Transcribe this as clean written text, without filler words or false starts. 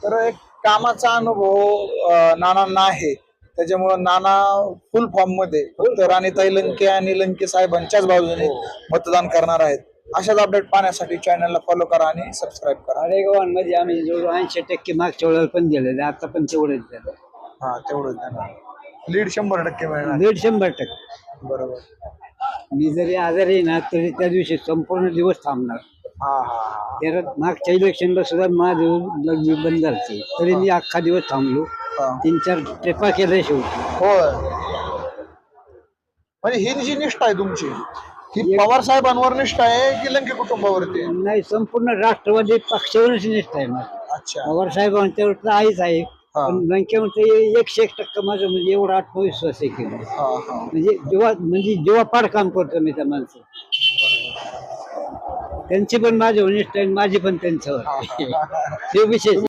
तर एक कामाचा अनुभव नानांना आहे, त्याच्यामुळं नाना फुल फॉर्म मध्ये फक्त राणीताई लंके आणि लंके साहेबांच्याच बाजूने मतदान करणार आहेत. अशाच अपडेट पाहण्यासाठी चॅनलला फॉलो करा आणि सबस्क्राईब करा. आरेगावांमध्ये आम्ही जवळ 80% मागच्या वेळेला पण दिलेलं, आता पण तेवढंच झालं. हा तेवढंच देणार. लीड 100% मिळणार. 150%. बरोबर. मी जरी आजारी ना तरी त्या दिवशी संपूर्ण दिवस थांबणार. हा हा हा. त्याला मागच्या इलेक्शनला सुद्धा माझं लग्न बंद झालते तरी मी अख्खा दिवस थांबलो. हा. 3-4 ट्रिपा केल्या शेवटी. होय. म्हणजे ही जी निष्ठा आहे तुमची, ही पवार साहेबांवर निष्ठा आहे की लंके कुटुंबावरती आहे? नाही, संपूर्ण राष्ट्रवादी पक्षावरच निष्ठा आहे माझी. अच्छा. पवार साहेबांच्यावर तर आहेच आहे, हा. पण लंकेवरती 101% माझं म्हणजे एवढा आत्मविश्वास आहे की नाही. हा हा. म्हणजे जेव्हा पाड काम करतो मी त्या माणसं, त्यांची पण माझ्यावर निष्ठा आहे, माझी पण त्यांच्यावर. हा, हा, हा. ते विशेष.